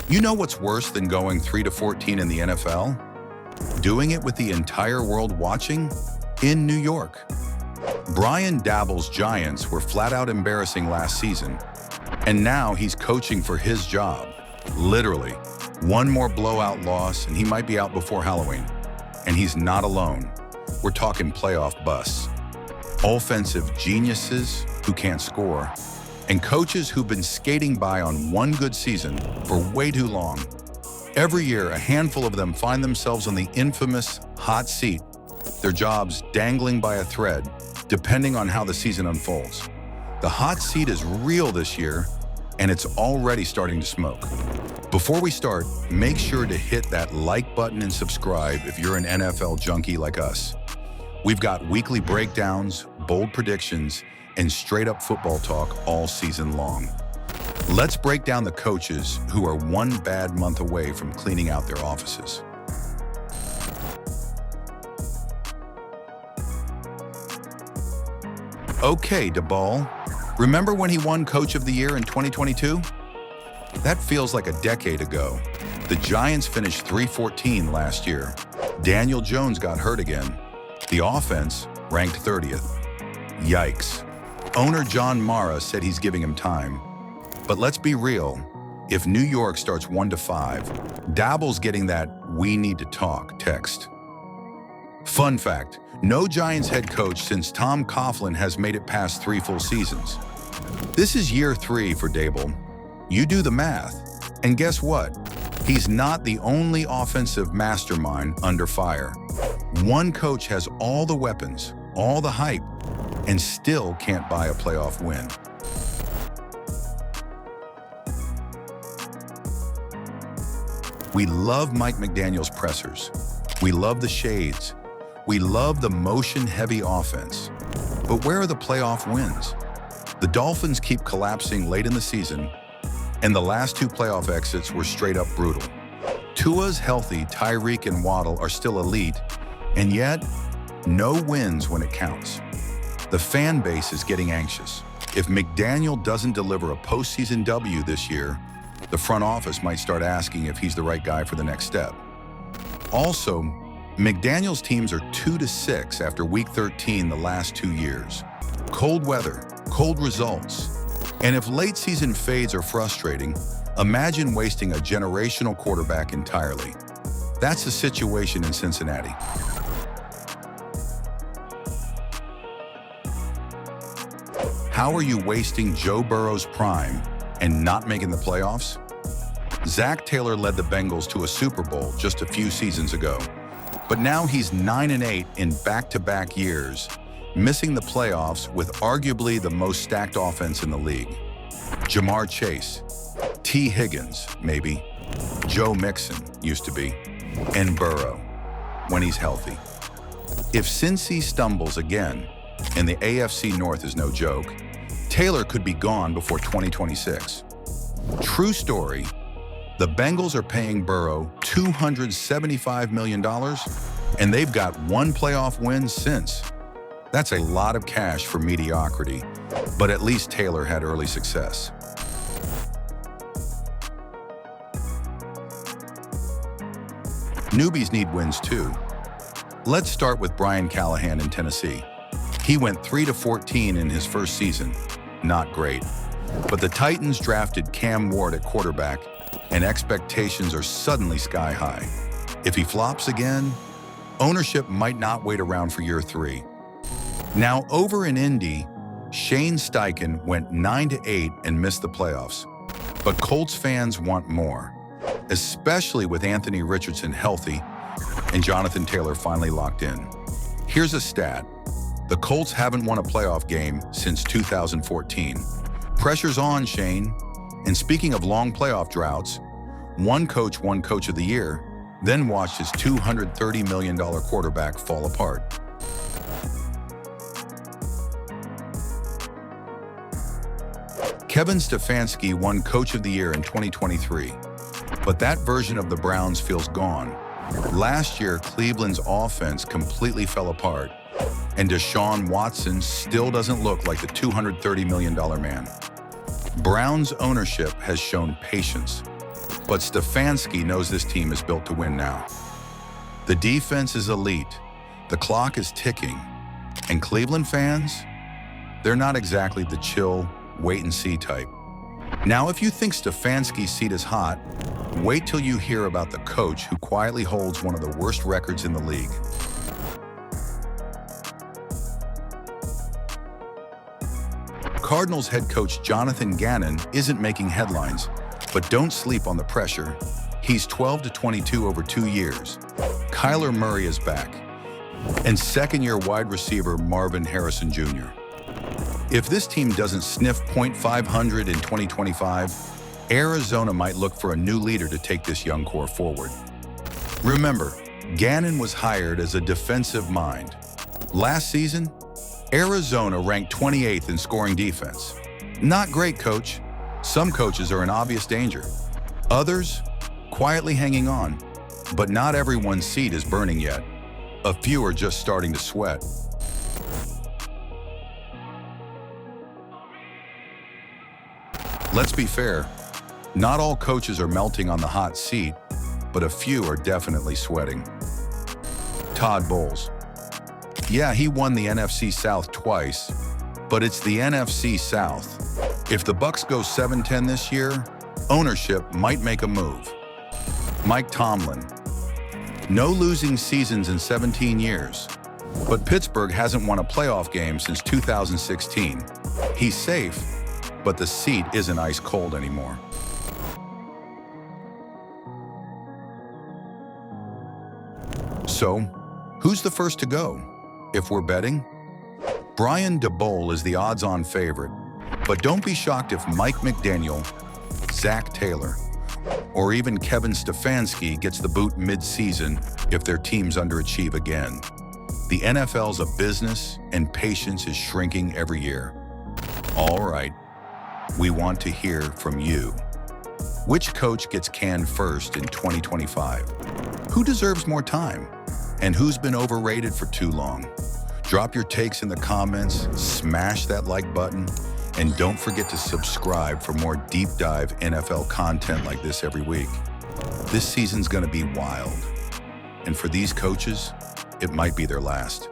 You know what's worse than going 3-14 in the NFL? Doing it with the entire world watching? In New York. Brian Daboll's Giants were flat out embarrassing last season, and now he's coaching for his job. Literally, one more blowout loss and he might be out before Halloween. And he's not alone. We're talking playoff busts. Offensive geniuses who can't score, and coaches who've been skating by on one good season for way too long. Every year, a handful of them find themselves on the infamous hot seat, their jobs dangling by a thread, depending on how the season unfolds. The hot seat is real this year, and it's already starting to smoke. Before we start, make sure to hit that like button and subscribe if you're an NFL junkie like us. We've got weekly breakdowns, bold predictions, and straight-up football talk all season long. Let's break down the coaches who are one bad month away from cleaning out their offices. Okay, Daboll. Remember when he won Coach of the Year in 2022? That feels like a decade ago. The Giants finished 3-14 last year. Daniel Jones got hurt again. The offense ranked 30th. Yikes. Owner John Mara said he's giving him time. But let's be real. If New York starts 1-5, Daboll's getting that "we need to talk" text. Fun fact, no Giants head coach since Tom Coughlin has made it past 3 full seasons. This is year 3 for Daboll. You do the math, and guess what? He's not the only offensive mastermind under fire. One coach has all the weapons, all the hype, and still can't buy a playoff win. We love Mike McDaniel's pressers. We love the shades. We love the motion-heavy offense. But where are the playoff wins? The Dolphins keep collapsing late in the season, and the last 2 playoff exits were straight-up brutal. Tua's healthy, Tyreek and Waddle are still elite, and yet, no wins when it counts. The fan base is getting anxious. If McDaniel doesn't deliver a postseason W this year, the front office might start asking if he's the right guy for the next step. Also, McDaniel's teams are 2-6 after week 13 the last 2 years. Cold weather, cold results. And if late season fades are frustrating, imagine wasting a generational quarterback entirely. That's the situation in Cincinnati. How are you wasting Joe Burrow's prime and not making the playoffs? Zac Taylor led the Bengals to a Super Bowl just a few seasons ago, but now he's 9-8 in back-to-back years, missing the playoffs with arguably the most stacked offense in the league. Jamar Chase, T. Higgins, maybe, Joe Mixon used to be, and Burrow, when he's healthy. If Cincy stumbles again, and the AFC North is no joke, Taylor could be gone before 2026. True story, the Bengals are paying Burrow $275 million, and they've got 1 playoff win since. That's a lot of cash for mediocrity, but at least Taylor had early success. Newbies need wins too. Let's start with Brian Callahan in Tennessee. He went 3-14 in his first season. Not great. But the Titans drafted Cam Ward at quarterback, and expectations are suddenly sky high. If he flops again, ownership might not wait around for year 3. Now over in Indy, Shane Steichen went 9-8 and missed the playoffs. But Colts fans want more, especially with Anthony Richardson healthy and Jonathan Taylor finally locked in. Here's a stat. The Colts haven't won a playoff game since 2014. Pressure's on, Shane. And speaking of long playoff droughts, one coach won Coach of the Year, then watched his $230 million quarterback fall apart. Kevin Stefanski won Coach of the Year in 2023, but that version of the Browns feels gone. Last year, Cleveland's offense completely fell apart, and Deshaun Watson still doesn't look like the $230 million man. Browns ownership has shown patience. But Stefanski knows this team is built to win now. The defense is elite, the clock is ticking, and Cleveland fans, they're not exactly the chill, wait-and-see type. Now, if you think Stefanski's seat is hot, wait till you hear about the coach who quietly holds one of the worst records in the league. Cardinals head coach Jonathan Gannon isn't making headlines, but don't sleep on the pressure. He's 12-22 over 2 years. Kyler Murray is back, and second-year wide receiver Marvin Harrison Jr. If this team doesn't sniff .500 in 2025, Arizona might look for a new leader to take this young core forward. Remember, Gannon was hired as a defensive mind. Last season, Arizona ranked 28th in scoring defense. Not great, coach. Some coaches are in obvious danger. Others, quietly hanging on. But not everyone's seat is burning yet. A few are just starting to sweat. Let's be fair. Not all coaches are melting on the hot seat, but a few are definitely sweating. Todd Bowles. Yeah, he won the NFC South twice, but it's the NFC South. If the Bucs go 7-10 this year, ownership might make a move. Mike Tomlin. No losing seasons in 17 years, but Pittsburgh hasn't won a playoff game since 2016. He's safe, but the seat isn't ice cold anymore. So, who's the first to go? If we're betting, Daboll is the odds-on favorite, but don't be shocked if Mike McDaniel, Zac Taylor, or even Kevin Stefanski gets the boot mid-season if their teams underachieve again. The NFL's a business, and patience is shrinking every year. All right, we want to hear from you. Which coach gets canned first in 2025? Who deserves more time? And who's been overrated for too long? Drop your takes in the comments, smash that like button, and don't forget to subscribe for more deep dive NFL content like this every week. This season's gonna be wild. And for these coaches, it might be their last.